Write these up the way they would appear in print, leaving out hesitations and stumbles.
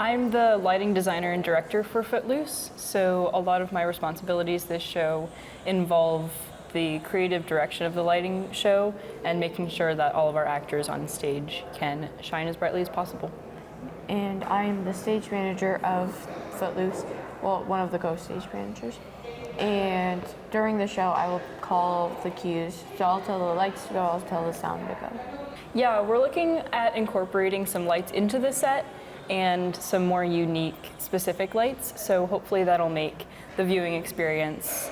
I'm the lighting designer and director for Footloose, so a lot of my responsibilities this show involve the creative direction of the lighting show and making sure that all of our actors on stage can shine as brightly as possible. And I'm the stage manager of Footloose, well, one of the co-stage managers. And during the show, I will call the cues. So I'll tell the lights to go, I'll tell the sound to go. Yeah, we're looking at incorporating some lights into the set and some more unique, specific lights. So hopefully that'll make the viewing experience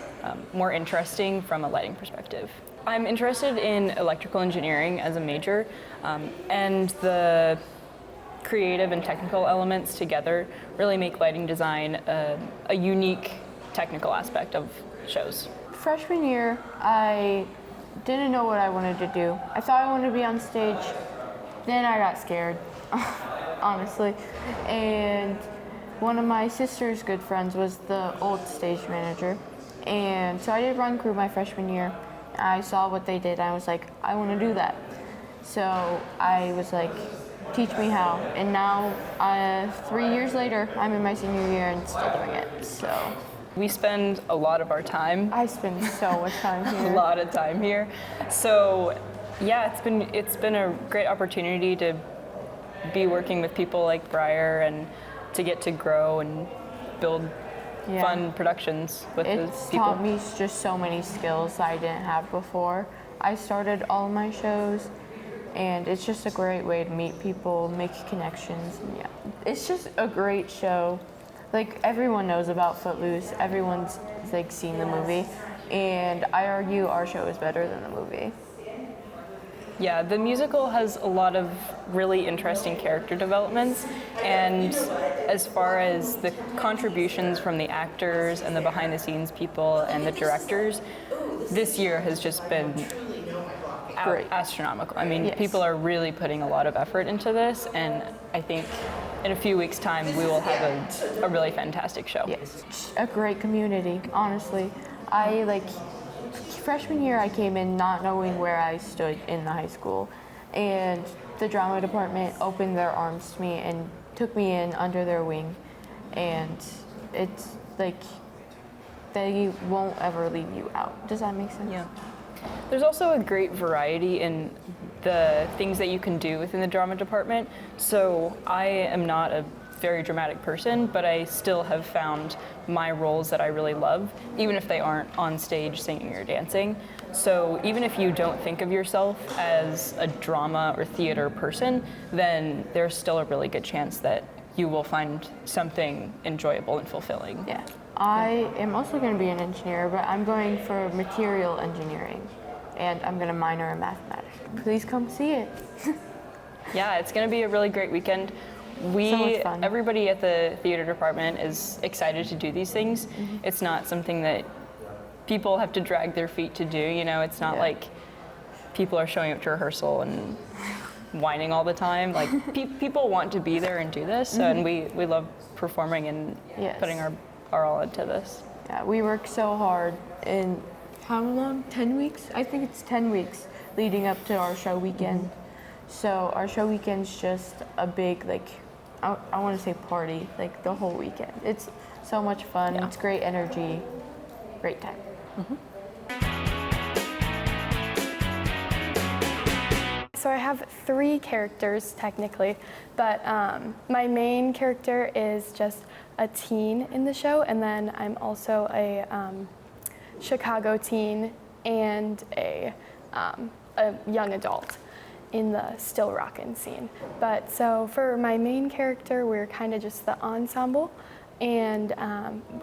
more interesting from a lighting perspective. I'm interested in electrical engineering as a major, and the creative and technical elements together really make lighting design a unique technical aspect of shows. Freshman year, I didn't know what I wanted to do. I thought I wanted to be on stage, then I got scared, honestly. And one of my sister's good friends was the old stage manager. And so I did run crew my freshman year. I saw what they did, and I was like, I want to do that. So I was like, teach me how. And now, 3 years later, I'm in my senior year and still doing it, so. We spend a lot of our time. I spend so much time here. A lot of time here. So yeah, it's been a great opportunity to be working with people like Briar and to get to grow and build fun productions with those people. It's taught me just so many skills I didn't have before. I started all of my shows, and it's just a great way to meet people, make connections. And yeah, it's just a great show. Like, everyone knows about Footloose. Everyone's like seen the movie, and I argue our show is better than the movie. Yeah, the musical has a lot of really interesting character developments, and as far as the contributions from the actors and the behind-the-scenes people and the directors, this year has just been astronomical. I mean, people are really putting a lot of effort into this, and I think in a few weeks' time we will have a really fantastic show. Yes, a great community, honestly. Freshman year, I came in not knowing where I stood in the high school, and the drama department opened their arms to me and took me in under their wing, and it's like they won't ever leave you out. Does that make sense? Yeah. There's also a great variety in the things that you can do within the drama department. So I am not a very dramatic person, but I still have found my roles that I really love, even if they aren't on stage singing or dancing. So even if you don't think of yourself as a drama or theater person, then there's still a really good chance that you will find something enjoyable and fulfilling. Yeah. I am also going to be an engineer, but I'm going for material engineering, and I'm going to minor in mathematics. Please come see it. Yeah, it's going to be a really great weekend. So much fun. Everybody at the theater department is excited to do these things. Mm-hmm. It's not something that people have to drag their feet to do. You know, it's not like people are showing up to rehearsal and whining all the time. Like people want to be there and do this, and we love performing and putting our all into this. Yeah, we work so hard in how long? 10 weeks? I think it's 10 weeks leading up to our show weekend. Mm-hmm. So our show weekend's just a big, I want to say party, the whole weekend. It's so much fun. Yeah. It's great energy, great time. Mm-hmm. So I have 3 characters technically, but my main character is just a teen in the show, and then I'm also a Chicago teen and a young adult in the still rockin' scene. But so for my main character, we're kind of just the ensemble, and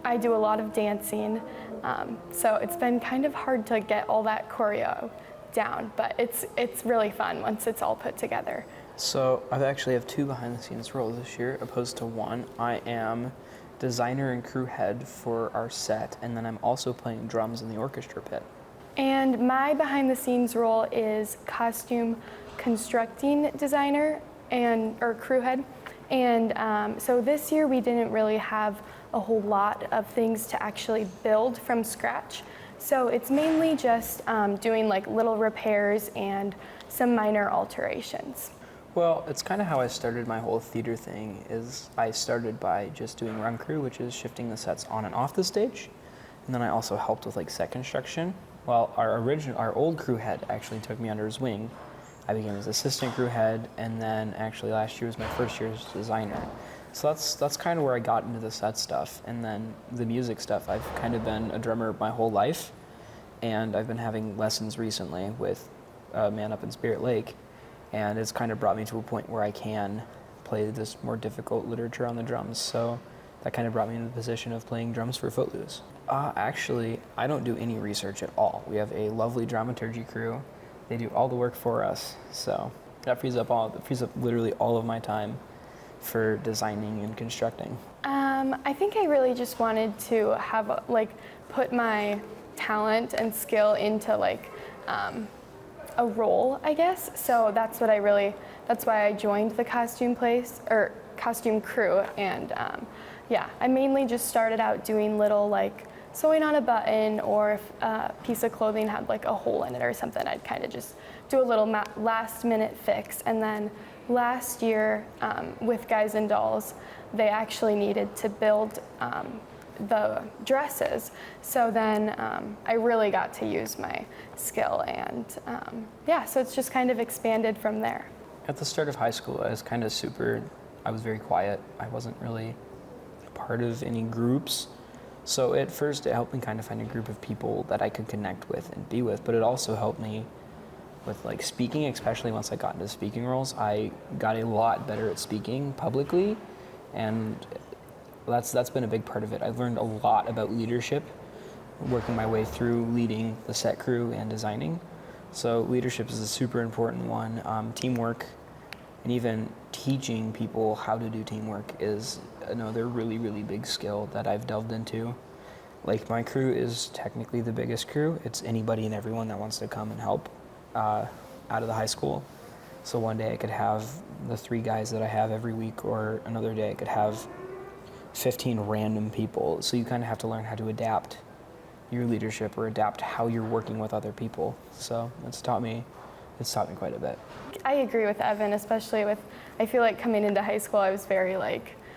I do a lot of dancing, so it's been kind of hard to get all that choreo down, but it's really fun once it's all put together. So I actually have 2 behind-the-scenes roles this year, opposed to 1. I am designer and crew head for our set, and then I'm also playing drums in the orchestra pit. And my behind-the-scenes role is costume constructing designer or crew head. And so this year we didn't really have a whole lot of things to actually build from scratch. So it's mainly just doing little repairs and some minor alterations. Well, it's kind of how I started my whole theater thing. Is I started by just doing run crew, which is shifting the sets on and off the stage, and then I also helped with like set construction. Well, our old crew head actually took me under his wing. I became his assistant crew head, and then actually last year was my first year as designer. So that's kind of where I got into the set stuff, and then the music stuff. I've kind of been a drummer my whole life, and I've been having lessons recently with a man up in Spirit Lake, and it's kind of brought me to a point where I can play this more difficult literature on the drums. So that kind of brought me into the position of playing drums for Footloose. Actually, I don't do any research at all. We have a lovely dramaturgy crew. They do all the work for us, so that frees up literally all of my time for designing and constructing. I think I really just wanted to have put my talent and skill into a role, I guess. So that's why I joined the costume crew, and I mainly just started out doing little sewing on a button, or if a piece of clothing had a hole in it or something, I'd kind of just do a little last minute fix. And then last year with Guys and Dolls, they actually needed to build the dresses. So then I really got to use my skill, and so it's just kind of expanded from there. At the start of high school, I was very quiet. I wasn't really part of any groups. So at first it helped me kind of find a group of people that I could connect with and be with, but it also helped me with speaking, especially once I got into speaking roles. I got a lot better at speaking publicly, and that's been a big part of it. I've learned a lot about leadership, working my way through leading the set crew and designing. So leadership is a super important one. Teamwork, and even teaching people how to do teamwork is another really, really big skill that I've delved into. My crew is technically the biggest crew. It's anybody and everyone that wants to come and help out of the high school. So one day I could have the 3 guys that I have every week, or another day I could have 15 random people. So you kind of have to learn how to adapt your leadership or adapt how you're working with other people. So it's taught me quite a bit. I agree with Evan, especially I feel like coming into high school I was very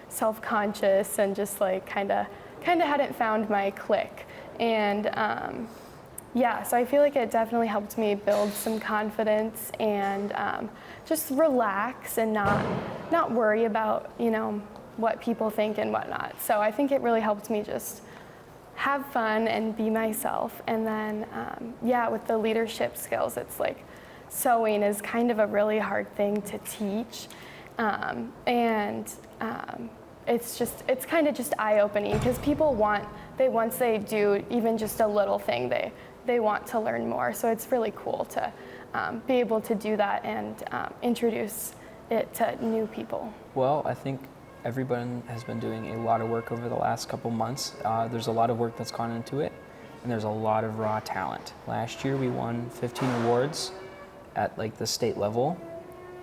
self-conscious and just kind of hadn't found my clique. And so I feel like it definitely helped me build some confidence and just relax and not worry about what people think and whatnot. So I think it really helped me just have fun and be myself. And then with the leadership skills, it's sewing is kind of a really hard thing to teach, it's kind of just eye-opening, because people once they do even just a little thing, they want to learn more. So it's really cool to be able to do that and introduce it to new people. Well, I think everyone has been doing a lot of work over the last couple months. There's a lot of work that's gone into it, and there's a lot of raw talent. Last year we won 15 awards at the state level,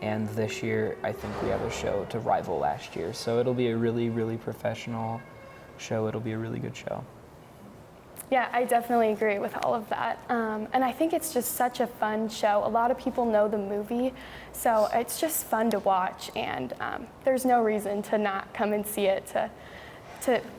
and this year I think we have a show to rival last year. So it'll be a really, really professional show. It'll be a really good show. Yeah, I definitely agree with all of that. And I think it's just such a fun show. A lot of people know the movie, so it's just fun to watch, and there's no reason to not come and see it.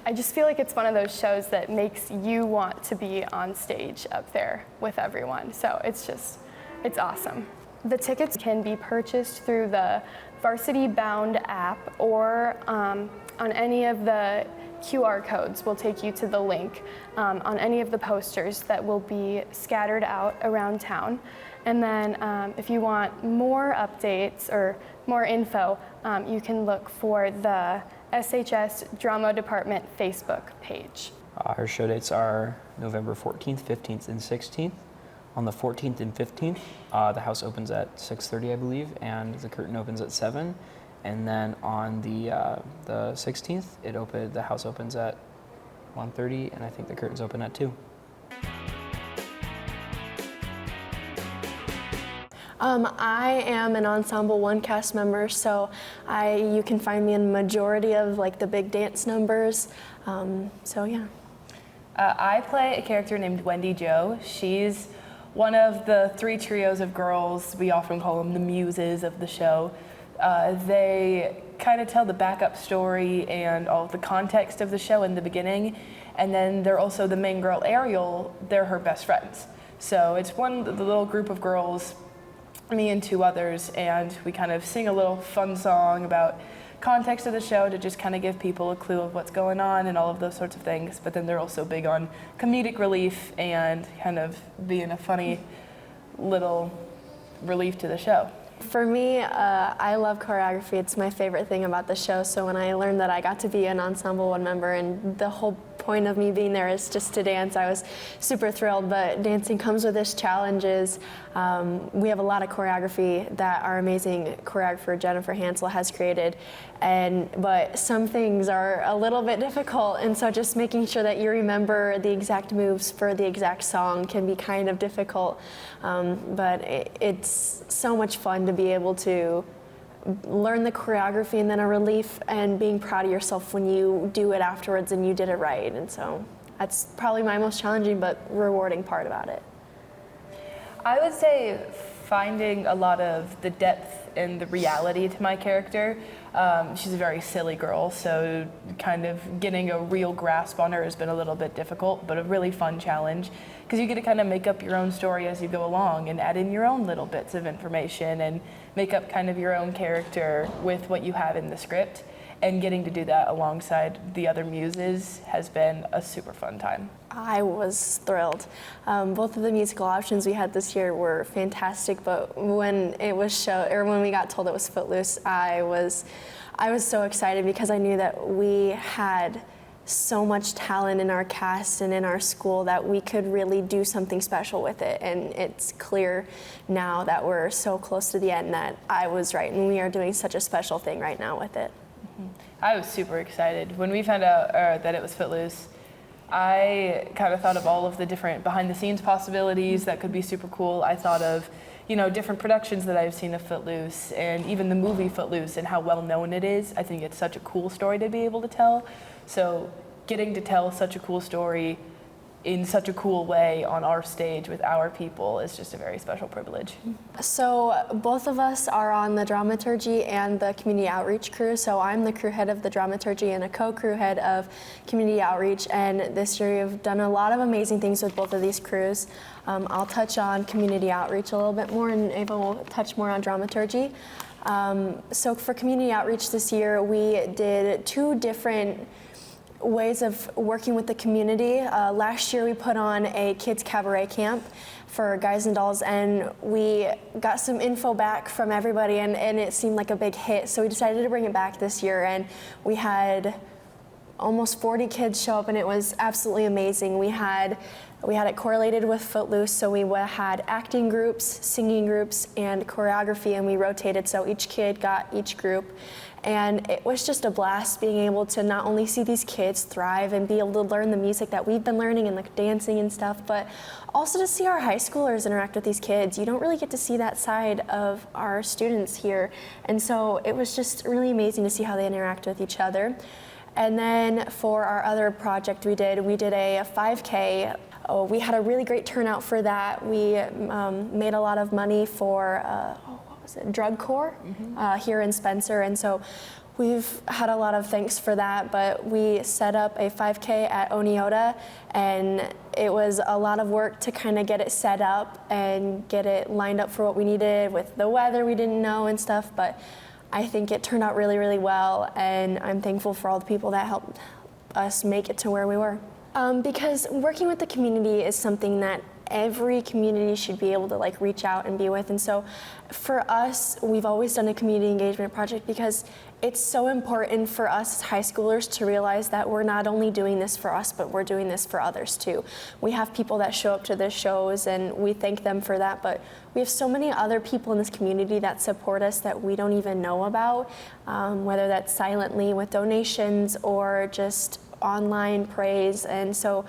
I just feel like it's one of those shows that makes you want to be on stage up there with everyone. So it's awesome. The tickets can be purchased through the Varsity Bound app, or on any of the QR codes will take you to the link on any of the posters that will be scattered out around town. And then if you want more updates or more info, you can look for the SHS Drama Department Facebook page. Our show dates are November 14th, 15th, and 16th. On the 14th and 15th, the house opens at 6:30, I believe, and the curtain opens at 7. And then on the 16th, the house opens at 1:30, and I think the curtains open at 2. I am an Ensemble 1 cast member, so you can find me in the majority of the big dance numbers. I play a character named Wendy Jo. She's one of the 3 trios of girls. We often call them the muses of the show. They kind of tell the backup story and all of the context of the show in the beginning, and then they're also the main girl, Ariel, they're her best friends. So it's the little group of girls, me and two others, and we kind of sing a little fun song about context of the show to just kind of give people a clue of what's going on and all of those sorts of things. But then they're also big on comedic relief and kind of being a funny little relief to the show. For me, I love choreography. It's my favorite thing about the show. So when I learned that I got to be an Ensemble 1 member, and the whole point of me being there is just to dance, I was super thrilled. But dancing comes with its challenges. We have a lot of choreography that our amazing choreographer Jennifer Hansel has created, but some things are a little bit difficult, and so just making sure that you remember the exact moves for the exact song can be kind of difficult. But it's so much fun to be able to learn the choreography and then a relief and being proud of yourself when you do it afterwards and you did it right. And so that's probably my most challenging but rewarding part about it. I would say finding a lot of the depth and the reality to my character. She's a very silly girl, so kind of getting a real grasp on her has been a little bit difficult, but a really fun challenge, because you get to kind of make up your own story as you go along and add in your own little bits of information and make up kind of your own character with what you have in the script. And getting to do that alongside the other muses has been a super fun time. I was thrilled. Both of the musical options we had this year were fantastic, but when when we got told it was Footloose, I was so excited because I knew that we had so much talent in our cast and in our school that we could really do something special with it. And it's clear now that we're so close to the end that I was right, and we are doing such a special thing right now with it. I was super excited. When we found out that it was Footloose, I kind of thought of all of the different behind-the-scenes possibilities that could be super cool. I thought of, different productions that I've seen of Footloose, and even the movie Footloose and how well known it is. I think it's such a cool story to be able to tell. So getting to tell such a cool story in such a cool way on our stage with our people is just a very special privilege. So both of us are on the dramaturgy and the community outreach crew. So I'm the crew head of the dramaturgy and a co-crew head of community outreach. And this year we've done a lot of amazing things with both of these crews. I'll touch on community outreach a little bit more, and Ava will touch more on dramaturgy. So for community outreach this year, we did 2 different ways of working with the community. Last year we put on a kids cabaret camp for guys and dolls, and we got some info back from everybody, and it seemed like a big hit, so we decided to bring it back this year, and we had almost 40 kids show up, and it was absolutely amazing. We had it correlated with Footloose, so we had acting groups, singing groups, and choreography, and we rotated, so each kid got each group. And it was just a blast being able to not only see these kids thrive and be able to learn the music that we've been learning and the dancing and stuff, but also to see our high schoolers interact with these kids. You don't really get to see that side of our students here. And so it was just really amazing to see how they interact with each other. And then for our other project we did a 5K. We had a really great turnout for that. We made a lot of money for Drug Corps here in Spencer, and so we've had a lot of thanks for that. But we set up a 5K at Oneota, and it was a lot of work to kind of get it set up and get it lined up for what we needed with the weather we didn't know and stuff, but I think it turned out really, really well, and I'm thankful for all the people that helped us make it to where we were. Because working with the community is something that every community should be able to reach out and be with. And so for us, we've always done a community engagement project because it's so important for us as high schoolers to realize that we're not only doing this for us, but we're doing this for others too. We have people that show up to the shows and we thank them for that, but we have so many other people in this community that support us that we don't even know about, whether that's silently with donations or just online praise. And so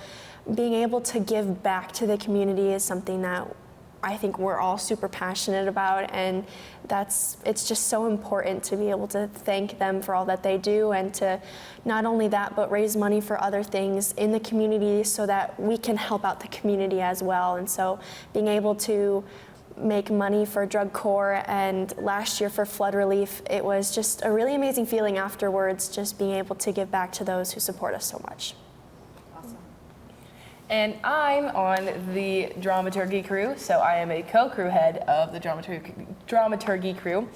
being able to give back to the community is something that I think we're all super passionate about, and it's just so important to be able to thank them for all that they do, and to not only that, but raise money for other things in the community so that we can help out the community as well. And so being able to make money for Drug Corps and last year for flood relief. It was just a really amazing feeling afterwards, just being able to give back to those who support us so much. And I'm on the dramaturgy crew, so I am a co-crew head of the dramaturgy crew.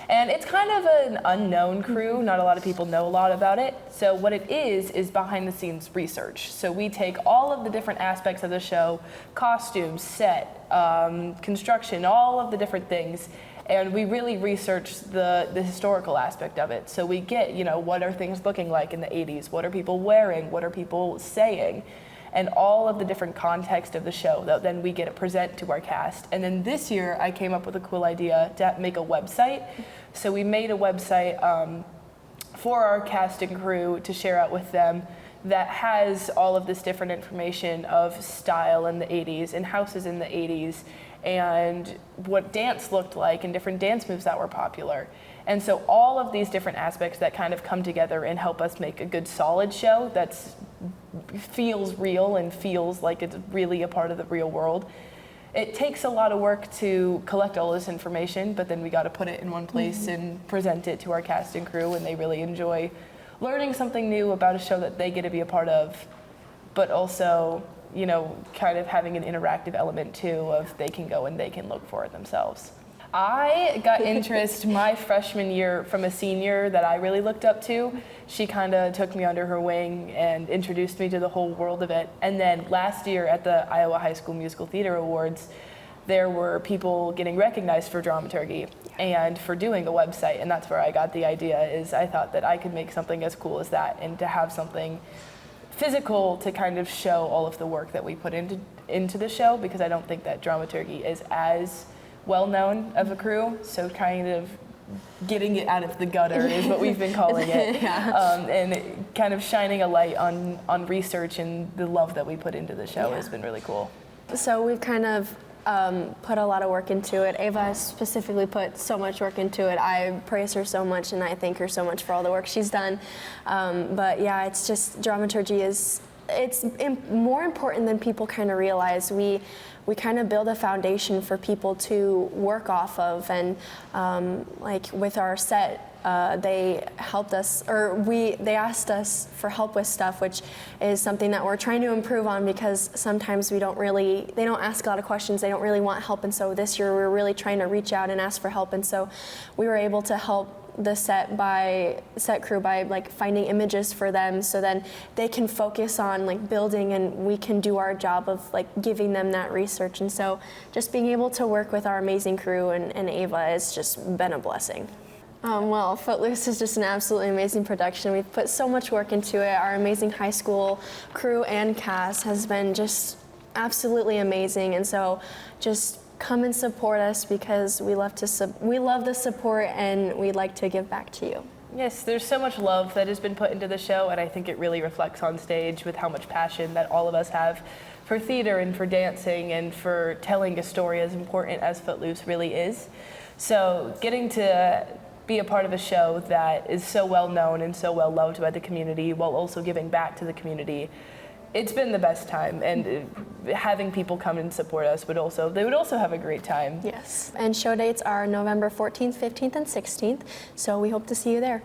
And it's kind of an unknown crew. Not a lot of people know a lot about it. So what it is behind the scenes research. So we take all of the different aspects of the show, costumes, set, construction, all of the different things, and we really research the historical aspect of it. So we get, what are things looking like in the 80s? What are people wearing? What are people saying? And all of the different context of the show that then we get to present to our cast. And then this year I came up with a cool idea to make a website. So we made a website for our cast and crew to share out with them that has all of this different information of style in the 80s and houses in the 80s and what dance looked like and different dance moves that were popular. And so all of these different aspects that kind of come together and help us make a good solid show that feels real and feels like it's really a part of the real world. It takes a lot of work to collect all this information, but then we got to put it in one place and present it to our cast and crew, and they really enjoy learning something new about a show that they get to be a part of, but also, kind of having an interactive element too of they can go and they can look for it themselves. I got interest my freshman year from a senior that I really looked up to. She kind of took me under her wing and introduced me to the whole world of it. And then last year at the Iowa High School Musical Theater Awards, there were people getting recognized for dramaturgy and for doing a website. And that's where I got the idea, is I thought that I could make something as cool as that and to have something physical to kind of show all of the work that we put into the show, because I don't think that dramaturgy is as well known of a crew, so kind of getting it out of the gutter is what we've been calling it. And kind of shining a light on research and the love that we put into the show has been really cool. So we've kind of put a lot of work into it. Ava specifically put so much work into it. I praise her so much and I thank her so much for all the work she's done. But yeah, it's just dramaturgy it's more important than people kind of realize. We kind of build a foundation for people to work off of, and like with our set, they helped us, they asked us for help with stuff, which is something that we're trying to improve on, because sometimes they don't ask a lot of questions, they don't really want help, and so this year we're really trying to reach out and ask for help, and so we were able to help the set crew by like finding images for them, so then they can focus on like building, and we can do our job of like giving them that research. And so just being able to work with our amazing crew and Ava has just been a blessing. Well, Footloose is just an absolutely amazing production. We've put so much work into it. Our amazing high school crew and cast has been just absolutely amazing, and so just come and support us, because we love the support and we'd like to give back to you. Yes, there's so much love that has been put into the show, and I think it really reflects on stage with how much passion that all of us have for theater and for dancing and for telling a story as important as Footloose really is. So getting to be a part of a show that is so well known and so well loved by the community while also giving back to the community, it's been the best time, and having people come and support us would also have a great time. Yes, and show dates are November 14th, 15th, and 16th, so we hope to see you there.